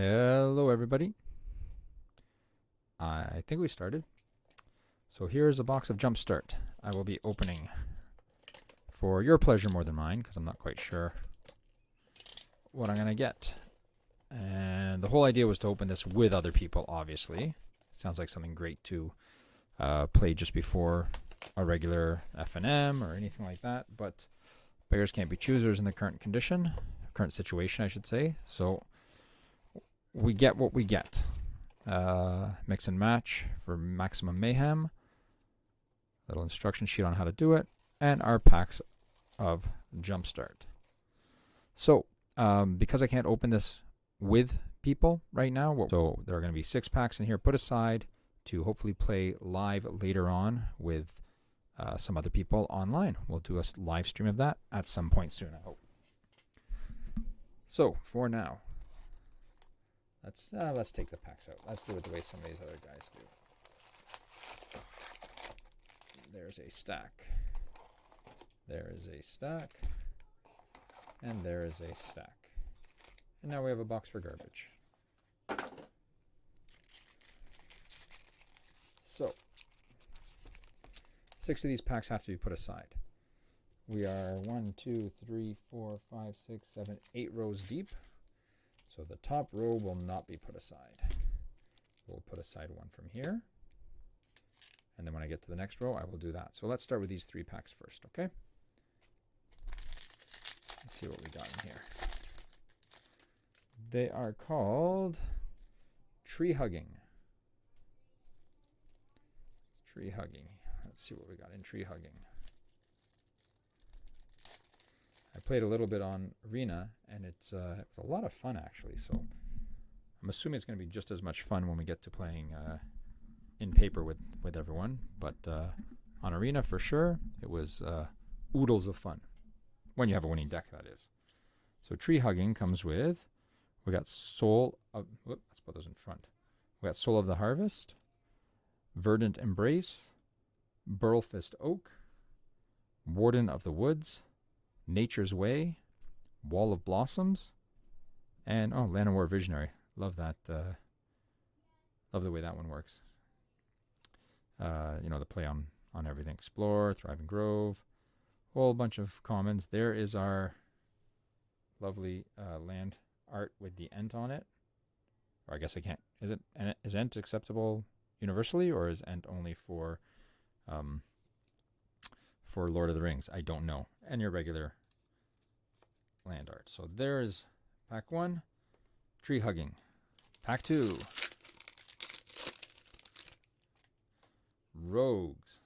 Hello, everybody. I think we started. So here's a box of JumpStart I will be opening for your pleasure more than mine, because I'm not quite sure what I'm going to get. And the whole idea was to open this with other people, obviously. Sounds like something great to play just before a regular F&M or anything like that, but beggars can't be choosers in the current situation, I should say. So we get what we get. Mix and match for maximum mayhem. Little instruction sheet on how to do it. And our packs of JumpStart. So, because I can't open this with people right now, so there are going to be 6 packs in here put aside to hopefully play live later on with some other people online. We'll do a live stream of that at some point soon, I hope. So, for now, let's take the packs out. Let's do it the way some of these other guys do. There's a stack. There is a stack. And there is a stack. And now we have a box for garbage. So, 6 of these packs have to be put aside. We are 1, 2, 3, 4, 5, 6, 7, 8 rows deep. So the top row will not be put aside. We'll put aside one from here. And then when I get to the next row, I will do that. So let's start with these 3 packs first, okay? Let's see what we got in here. They are called Tree Hugging. Tree Hugging. Let's see what we got in Tree Hugging. I played a little bit on Arena, and it was a lot of fun, actually. So I'm assuming it's going to be just as much fun when we get to playing in paper with everyone. But on Arena, for sure, it was oodles of fun. When you have a winning deck, that is. So Tree Hugging comes with, we got Soul of, let's put those in front. We got Soul of the Harvest, Verdant Embrace, Burlfist Oak, Warden of the Woods, Nature's Way, Wall of Blossoms, and Land of War Visionary. Love that. Love the way that one works. The play on everything. Explore, Thriving Grove, whole bunch of commons. There is our lovely land art with the Ent on it. Or I guess I can't. Is Ent acceptable universally, or is Ent only for Lord of the Rings? I don't know. And your regular land art. So there is pack 1, Tree Hugging. Pack 2, Rogues.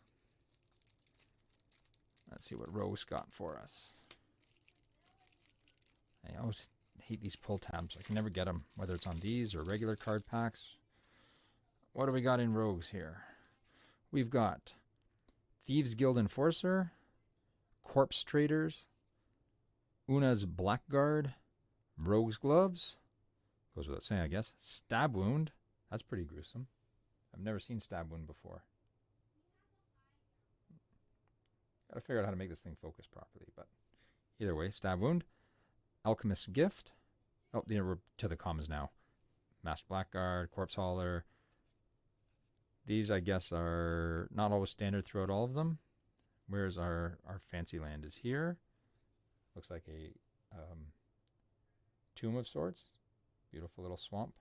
Let's see what Rogues got for us. I always hate these pull tabs. I can never get them, whether it's on these or regular card packs. What do we got in Rogues here? We've got Thieves Guild Enforcer, Corpse Traders, Una's Blackguard, Rogue's Gloves, goes without saying, I guess, Stab Wound, that's pretty gruesome. I've never seen Stab Wound before. Gotta figure out how to make this thing focus properly, but either way, Stab Wound, Alchemist's Gift, we're to the commons now, Masked Blackguard, Corpse Hauler. These, I guess, are not always standard throughout all of them. Whereas our fancy land is here. Looks like a tomb of sorts. Beautiful little swamp.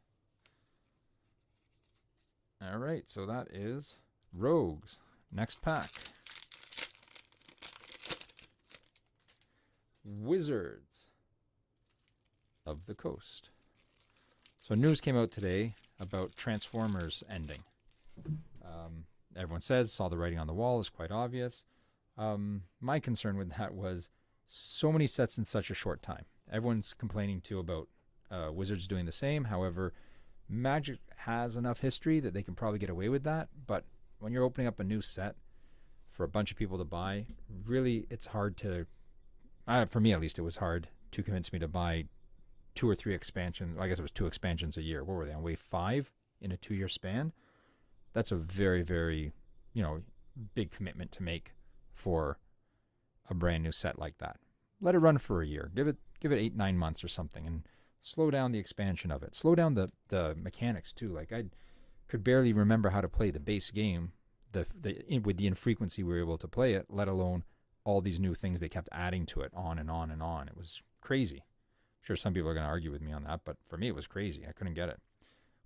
All right, so that is Rogues. Next pack. Wizards of the Coast. So news came out today about Transformers ending. Everyone saw the writing on the wall is quite obvious. My concern with that was so many sets in such a short time. Everyone's complaining too about Wizards doing the same. However, Magic has enough history that they can probably get away with that. But when you're opening up a new set for a bunch of people to buy, really it's hard to, for me at least, it was hard to convince me to buy 2 or 3 expansions. I guess it was 2 expansions a year. What were they, on wave 5 in a 2-year span? That's a very, very, big commitment to make for a brand new set like that. Let it run for a year. Give it 8-9 months or something, and slow down the expansion of it. Slow down the mechanics too. Like I could barely remember how to play the base game with the infrequency we were able to play it, let alone all these new things they kept adding to it on and on and on. It was crazy. I'm sure some people are going to argue with me on that, but for me it was crazy. I couldn't get it.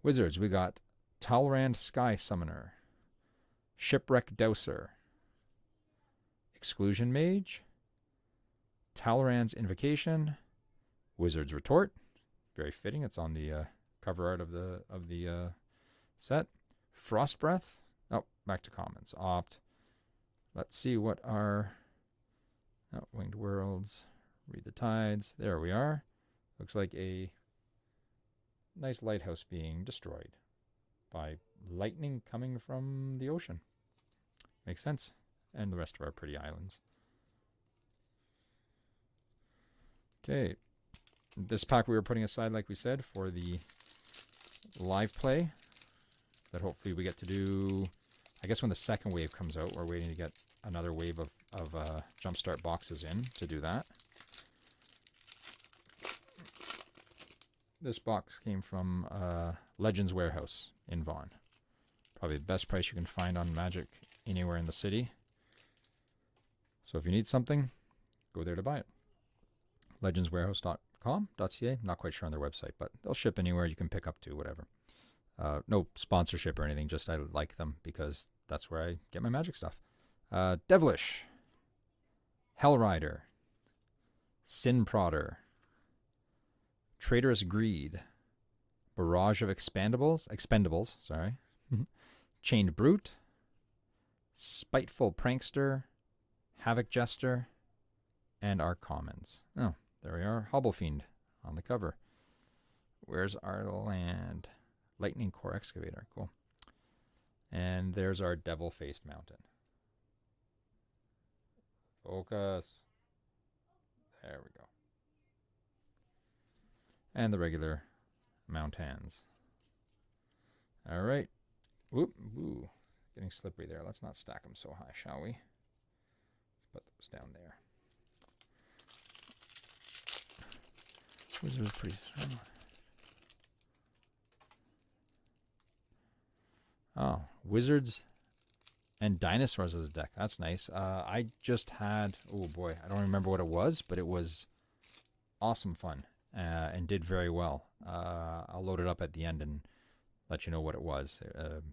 Wizards, we got Talrand Sky Summoner, Shipwreck Dowser, Exclusion Mage, Talrand's Invocation, Wizard's Retort, very fitting. It's on the cover art of the set. Frost Breath. Oh, back to commons. Opt. Let's see what our Winged Worlds. Read the Tides. There we are. Looks like a nice lighthouse being destroyed by lightning coming from the ocean. Makes sense. And the rest of our pretty islands. Okay. This pack we were putting aside, like we said, for the live play that hopefully we get to do, I guess when the second wave comes out. We're waiting to get another wave of JumpStart boxes in to do that. This box came from Legends Warehouse in Vaughan. Probably the best price you can find on Magic anywhere in the city. So if you need something, go there to buy it. legendswarehouse.com.ca. Not quite sure on their website, but they'll ship anywhere. You can pick up to whatever. No sponsorship or anything, just I like them because that's where I get my Magic stuff. Devilish, Hellrider, Sin Prodder, Traitorous Greed, Barrage of Expendables, sorry, Chained Brute, Spiteful Prankster, Havoc Jester, and our commons. Oh, there we are. Hobble Fiend on the cover. Where's our land? Lightning Core Excavator. Cool. And there's our Devil-Faced Mountain. Focus. There we go. And the regular Mountains. All right. Whoop. Ooh. Getting slippery there. Let's not stack them so high, shall we? Let's put those down there. Wizards pretty strong. Oh, Wizards and Dinosaurs as a deck. That's nice. I just had, oh boy, I don't remember what it was, but it was awesome fun and did very well. I'll load it up at the end and let you know what it was. It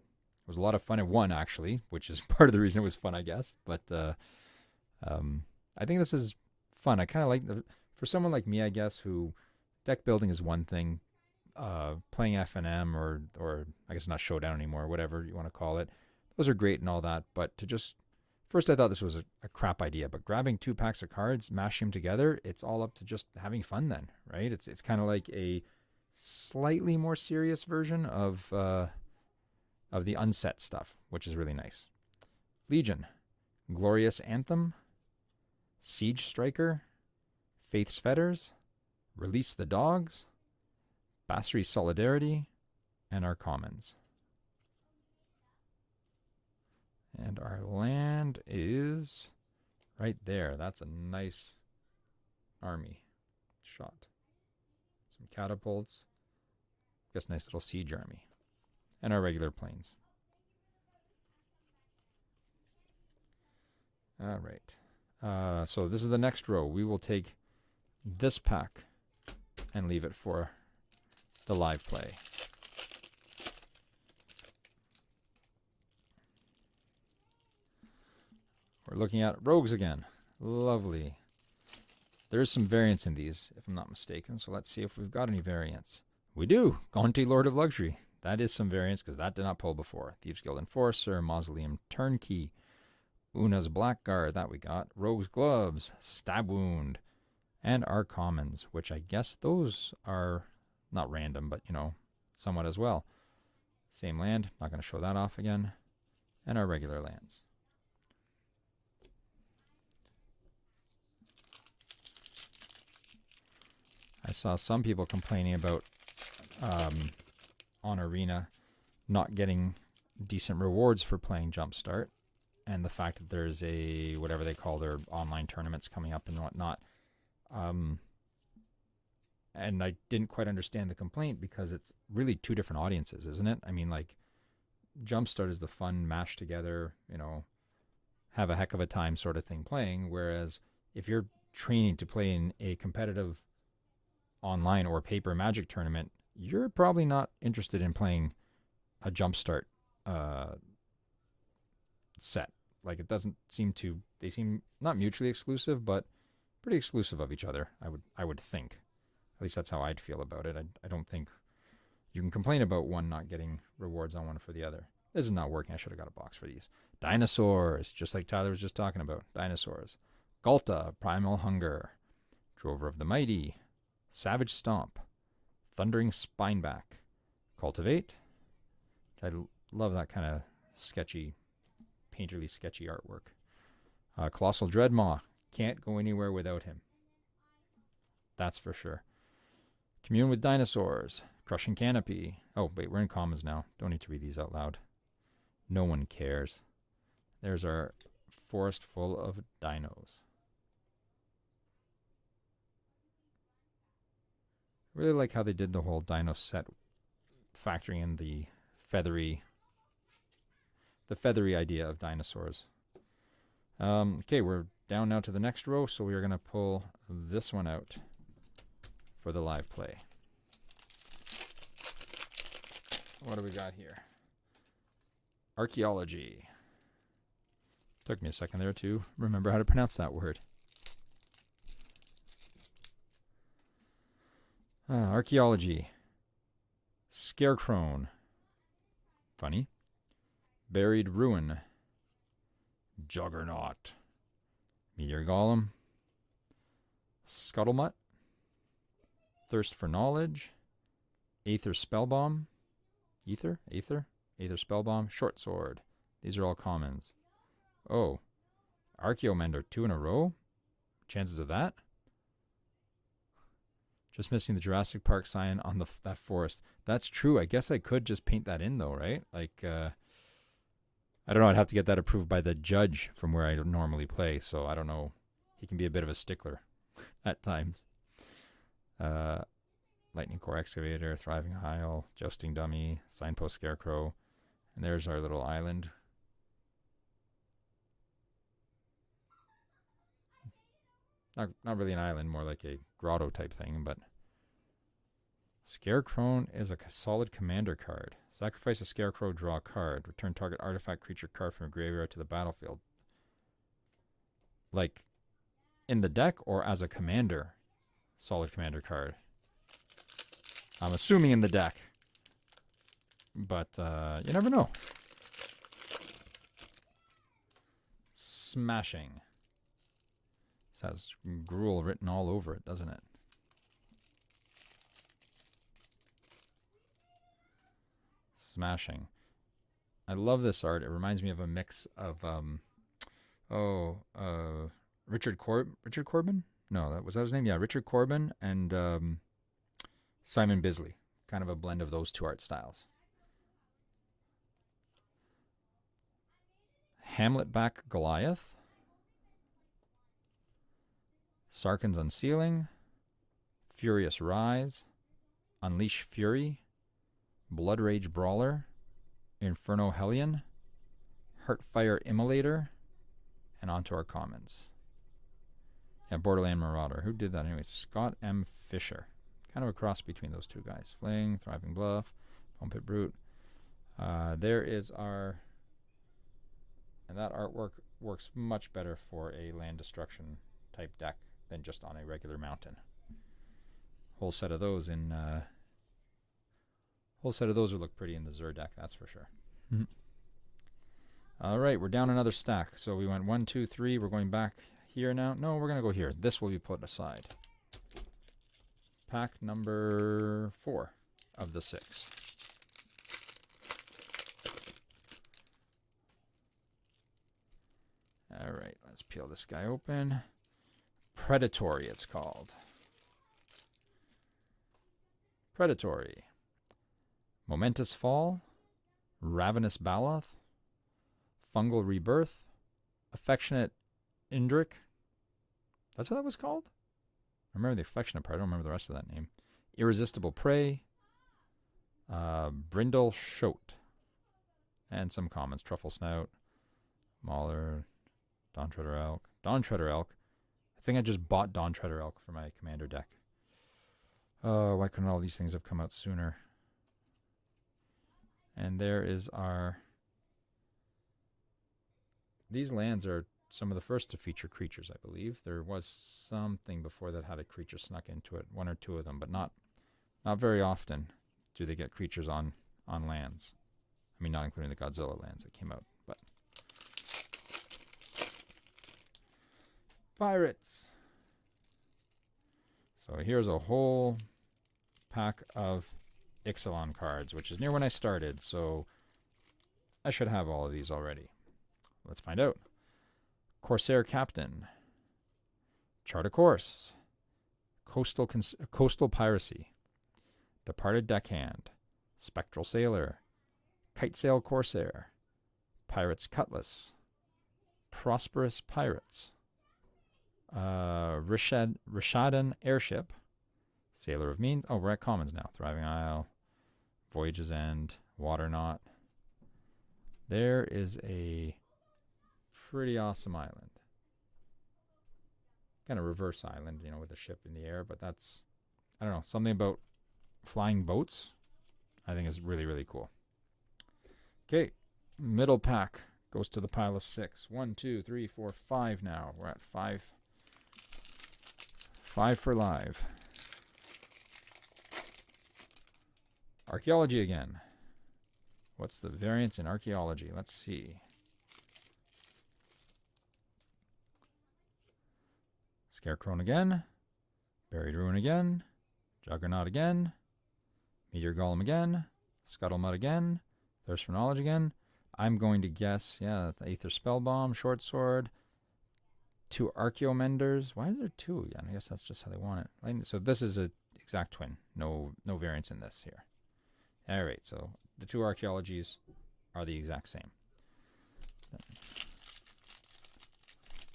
was a lot of fun. It won, actually, which is part of the reason it was fun, I guess. But I think this is fun. I kind of like, for someone like me, I guess, who deck building is one thing. Playing FNM or I guess not Showdown anymore, whatever you want to call it. Those are great and all that, but to just, first I thought this was a crap idea, but grabbing 2 packs of cards, mashing them together, it's all up to just having fun then, right? It's kind of like a slightly more serious version of the unset stuff, which is really nice. Legion, Glorious Anthem, Siege Striker, Faith's Fetters, Release the Dogs, Basri Solidarity, and our commons. And our land is right there. That's a nice army shot. Some catapults. Guess nice little siege army. And our regular planes. All right. So this is the next row. We will take this pack and leave it for the live play. We're looking at rogues again. Lovely. There's some variants in these, if I'm not mistaken. So let's see if we've got any variants. We do. Gonti, Lord of Luxury. That is some variants because that did not pull before. Thieves Guild Enforcer, Mausoleum Turnkey, Una's Blackguard. That we got. Rogue's Gloves, Stab Wound, and our commons, which I guess those are not random, but, you know, somewhat as well. Same land. Not going to show that off again. And our regular lands. I saw some people complaining about on Arena not getting decent rewards for playing JumpStart, and the fact that there's a, whatever they call their online tournaments coming up and whatnot. and I didn't quite understand the complaint because it's really two different audiences, isn't it? I mean, like, JumpStart is the fun, mash together, have a heck of a time sort of thing playing. Whereas if you're training to play in a competitive online or paper Magic tournament, you're probably not interested in playing a JumpStart set. Like, it doesn't seem to, they seem not mutually exclusive, but pretty exclusive of each other, I would think. At least that's how I'd feel about it. I don't think you can complain about one not getting rewards on one for the other. This is not working. I should have got a box for these. Dinosaurs, just like Tyler was just talking about. Dinosaurs. Galta, Primal Hunger. Drover of the Mighty. Savage Stomp. Thundering Spineback. Cultivate. I love that kind of sketchy, painterly sketchy artwork. Colossal Dreadmaw. Can't go anywhere without him. That's for sure. Commune with Dinosaurs. Crushing Canopy. Oh, wait, we're in commons now. Don't need to read these out loud. No one cares. There's our forest full of dinos. Really like how they did the whole dino set, factoring in the feathery idea of dinosaurs. Okay, we're down now to the next row, so we are going to pull this one out for the live play. What do we got here? Archaeology. Took me a second there to remember how to pronounce that word. Archaeology. Scarecrow. Funny. Buried Ruin. Juggernaut. Meteor Golem. Scuttlemutt. Thirst for Knowledge. Aether Spellbomb. Aether Spellbomb. Short Sword. These are all commons. Oh. Archaeomender 2 in a row? Chances of that? Just missing the Jurassic Park sign on that forest. That's true. I guess I could just paint that in, though, right? Like, I don't know. I'd have to get that approved by the judge from where I normally play. So I don't know. He can be a bit of a stickler at times. Lightning Core Excavator, Thriving Isle, Jousting Dummy, Signpost Scarecrow. And there's our little island. Not really an island, more like a grotto type thing, but Scarecrow is a solid commander card. Sacrifice a Scarecrow, draw a card. Return target artifact creature card from a graveyard to the battlefield. Like, in the deck or as a commander? Solid commander card. I'm assuming in the deck. But, you never know. Smashing. This has gruel written all over it, doesn't it? Smashing. I love this art. It reminds me of a mix of Richard Corbin? No, was that his name? Yeah, Richard Corbin and Simon Bisley. Kind of a blend of those two art styles. Hamletback Goliath. Sarkhan's Unsealing. Furious Rise. Unleash Fury. Blood Rage Brawler. Inferno Hellion. Heartfire Immolator. And onto our commons. Yeah, Borderland Marauder. Who did that anyway? Scott M. Fisher. Kind of a cross between those two guys. Fling, Thriving Bluff, Pump It Brute. There is our... And that artwork works much better for a land destruction type deck than just on a regular mountain. Whole set of those in... Whole set of those would look pretty in the Zur deck, that's for sure. Mm-hmm. All right, we're down another stack. So we went 1, 2, 3. We're going back here now. No, we're going to go here. This will be put aside. Pack number 4 of the 6. All right, let's peel this guy open. Predatory, it's called. Predatory. Momentous Fall. Ravenous Baloth. Fungal Rebirth. Affectionate Indrik. That's what that was called? I remember the affectionate part. I don't remember the rest of that name. Irresistible Prey, Brindle Shoat, and some commons. Truffle Snout, Mauler, Dawn Treader Elk. Dawn Treader Elk. I think I just bought Dawn Treader Elk for my commander deck. Oh, why couldn't all these things have come out sooner? And there is our... These lands are some of the first to feature creatures, I believe. There was something before that had a creature snuck into it. One or two of them, but not very often do they get creatures on lands. I mean, not including the Godzilla lands that came out, but... Pirates! So here's a whole pack of Ixalan cards, which is near when I started, so I should have all of these already. Let's find out. Corsair Captain, Chart a Course, Coastal Piracy, Departed Deckhand, Spectral Sailor, Kitesail Corsair, Pirate's Cutlass, Prosperous Pirates, Rishadan Airship, Sailor of Means. Oh, we're at commons now. Thriving Isle, Voyage's End, Waterknot. There is a pretty awesome island. Kind of reverse island, you know, with a ship in the air, but that's, I don't know, something about flying boats I think is really, really cool. Okay, middle pack goes to the pile of 6. 1, 2, 3, 4, 5 now. We're at 5. 5 for live. Archaeology again. What's the variance in archaeology? Let's see. Scarecrow again. Buried Ruin again. Juggernaut again. Meteor Golem again. Scuttlemutt again. Thirst for Knowledge again. I'm going to guess, yeah, the Aether Spellbomb, Short Sword, 2 Archaeomenders. Why is there 2 again? I guess that's just how they want it. So this is an exact twin. No variance in this here. All right, so the 2 archaeologies are the exact same.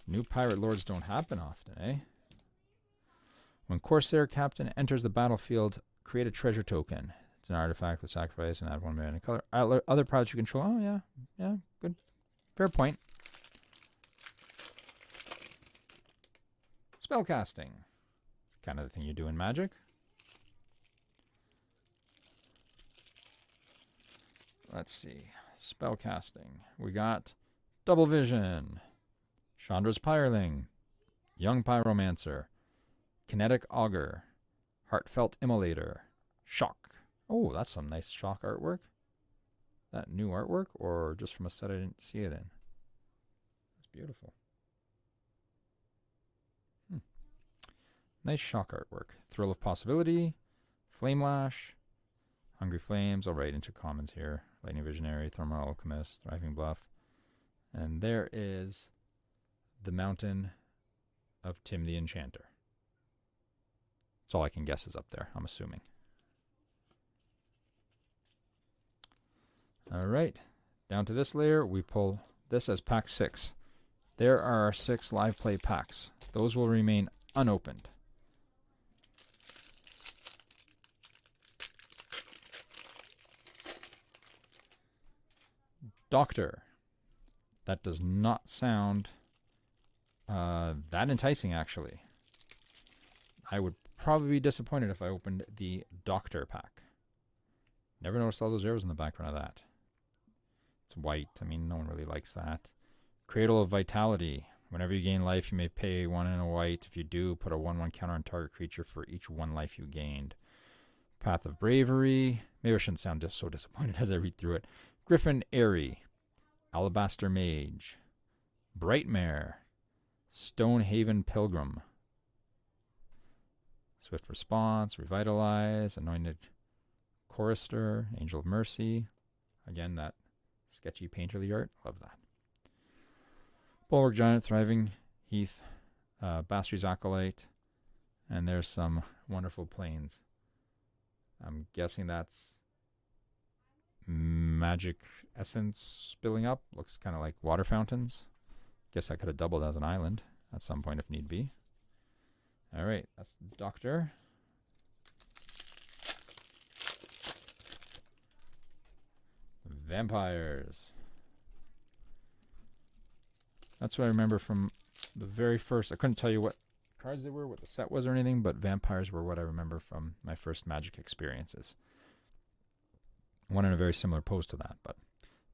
New Pirate Lords don't happen often, eh? When Corsair Captain enters the battlefield, create a treasure token. It's an artifact with sacrifice and add 1 mana color. Other pirates you control. Oh, yeah, good. Fair point. Spellcasting. Kind of the thing you do in Magic. Let's see. Spellcasting. We got Double Vision, Chandra's Pyreling, Young Pyromancer, Kinetic Augur, Heartfelt Immolator, Shock. Oh, that's some nice Shock artwork. That new artwork, or just from a set I didn't see it in? That's beautiful. Nice Shock artwork. Thrill of Possibility, Flame Lash, Hungry Flames. I'll write into commons here. Lightning Visionary, Thermal Alchemist, Thriving Bluff. And there is the Mountain of Tim the Enchanter. That's all I can guess is up there, I'm assuming. All right, down to this layer, we pull this as pack 6. There are our 6 live play packs. Those will remain unopened. Doctor. That does not sound that enticing, actually. I would probably be disappointed if I opened the Doctor pack. Never noticed all those arrows in the background of that. It's white. I mean, no one really likes that. Cradle of Vitality. Whenever you gain life, you may pay 1 in a white. If you do, put a 1/1 counter on target creature for each 1 life you gained. Path of Bravery. Maybe I shouldn't sound so disappointed as I read through it. Griffin Airy. Alabaster Mage. Brightmare. Stonehaven Pilgrim. Swift Response. Revitalize. Anointed Chorister. Angel of Mercy. Again, that sketchy painterly art. Love that. Bulwark Giant, Thriving Heath, Bastry's Acolyte, and there's some wonderful plains. I'm guessing that's magic essence spilling up. Looks kind of like water fountains. Guess that could have doubled as an island at some point if need be. All right, that's Doctor. Vampires. That's what I remember from the very first. I couldn't tell you what cards they were, what the set was or anything, but vampires were what I remember from my first Magic experiences. One in a very similar pose to that, but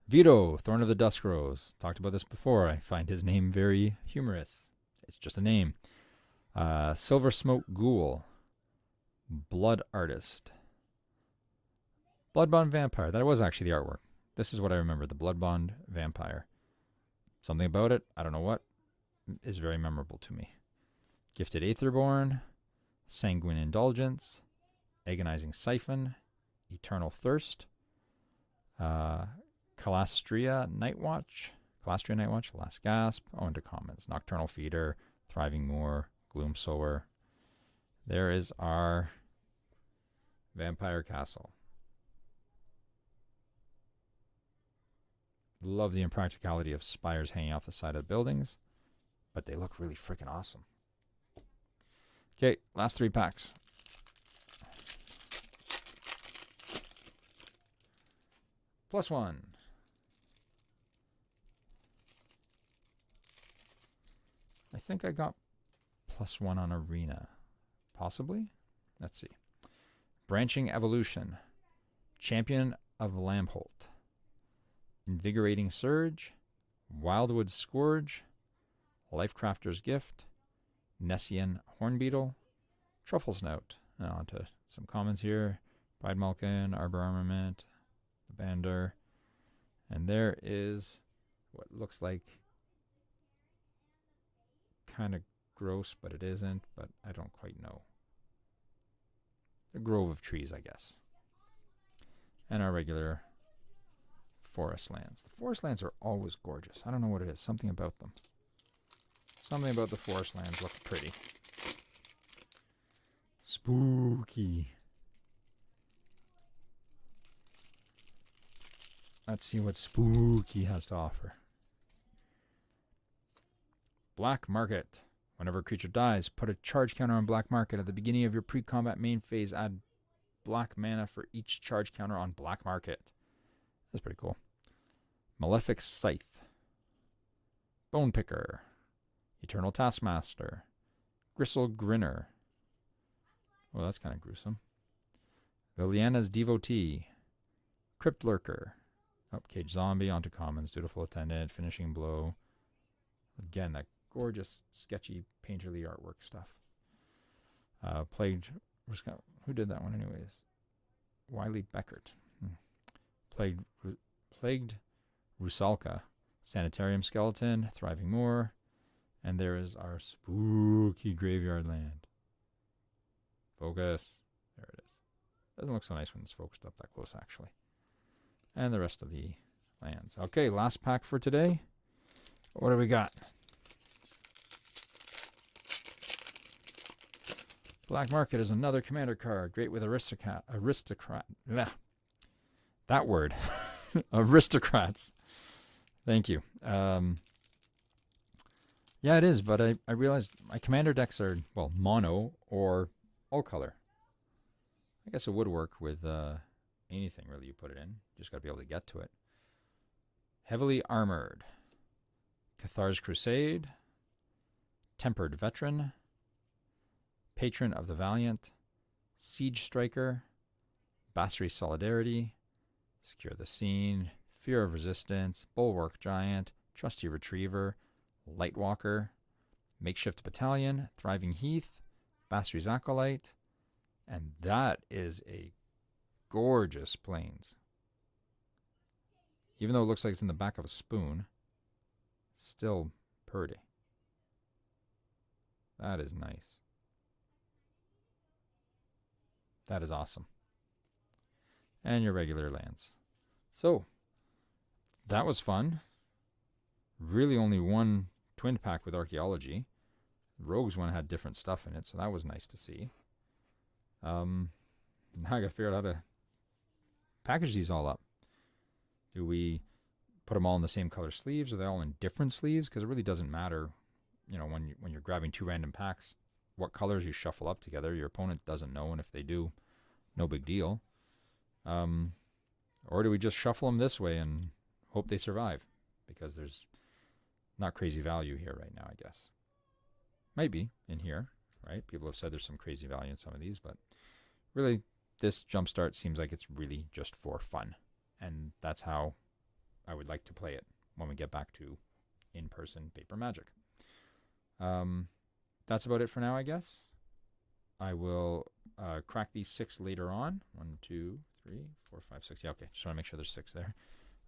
Vito, Thorn of the Dusk Rose. Talked about this before. I find his name very humorous. It's just a name. Silver Smoke Ghoul. Blood Artist. Bloodbond Vampire. That was actually the artwork. This is what I remember. The Bloodbond Vampire. Something about it, I don't know what, is very memorable to me. Gifted Aetherborn. Sanguine Indulgence. Agonizing Siphon. Eternal Thirst. Calastria Nightwatch. Last Gasp. Oh, into commons. Nocturnal Feeder. Thriving Moor. Gloom Sower. There is our Vampire Castle. Love the impracticality of spires hanging off the side of buildings, but they look really freaking awesome. Okay, last 3 packs. +1. I think I got +1 on Arena. Possibly? Let's see. Branching Evolution. Champion of Lambholt. Invigorating Surge. Wildwood Scourge. Lifecrafter's Gift. Nessian Hornbeetle. Truffle Snout. Now on to some commons here. Pride Malkin, Arbor Armament, the Bander. And there is what looks like kind of gross, but it isn't, but I don't quite know. A grove of trees, I guess. And our regular forest lands. The forest lands are always gorgeous. I don't know what it is. Something about them. Something about the forest lands look pretty. Spooky. Let's see what Spooky has to offer. Black Market. Whenever a creature dies, put a charge counter on Black Market. At the beginning of your pre-combat main phase, add black mana for each charge counter on Black Market. That's pretty cool. Malefic Scythe. Bone Picker. Eternal Taskmaster. Gristle Grinner. Well, that's kind of gruesome. Liliana's Devotee. Crypt Lurker. Cage Zombie, onto commons. Dutiful Attendant. Finishing Blow. Again, that gorgeous, sketchy, painterly artwork stuff. Plagued... Who did that one anyways? Wiley Beckert. Plagued Rusalka. Sanitarium Skeleton. Thriving Moor. And there is our spooky graveyard land. Focus. There it is. Doesn't look so nice when it's focused up that close, actually. And the rest of the lands. Okay, last pack for today. What do we got? Black Market is another commander card. Great with aristocrat. Bleh. That word. Aristocrats. Thank you. Yeah, it is, but I realized my commander decks are, well, mono or all color. I guess it would work with anything, really, you put it in. Just got to be able to get to it. Heavily Armored. Cathar's Crusade. Tempered Veteran. Patron of the Valiant. Siege Striker. Basri Solidarity. Secure the Scene. Fear of Resistance. Bulwark Giant. Trusty Retriever. Lightwalker. Makeshift Battalion. Thriving Heath. Basri's Acolyte. And that is a gorgeous Plains. Even though it looks like it's in the back of a spoon, still pretty. That is nice. That is awesome. And your regular lands. So, that was fun. Really only one twin pack with Archaeology. Rogue's one had different stuff in it, so that was nice to see. Now I gotta figure out how to package these all up. Do we put them all in the same color sleeves? Are they all in different sleeves? Because it really doesn't matter, you know, when you're grabbing 2 random packs, what colors you shuffle up together. Your opponent doesn't know, and if they do, no big deal. Or do we just shuffle them this way and hope they survive? Because there's not crazy value here right now, I guess. Might be in here, right? People have said there's some crazy value in some of these, but really this Jumpstart seems like it's really just for fun. And that's how I would like to play it when we get back to in-person paper magic. That's about it for now, I guess. I will crack these 6 later on. 1, 2, 3, 4, 5, 6. Yeah, okay. Just want to make sure there's 6 there.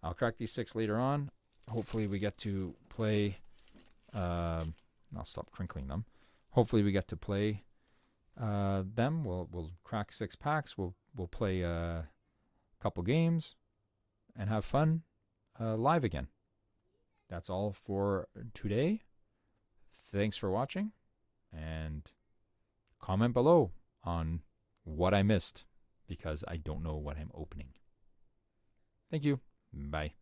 I'll crack these 6 later on. Hopefully we get to play... I'll stop crinkling them. Hopefully we get to play them. We'll crack 6 packs. We'll play a couple games and have fun live again. That's all for today. Thanks for watching, and comment below on what I missed, because I don't know what I'm opening. Thank you. Bye.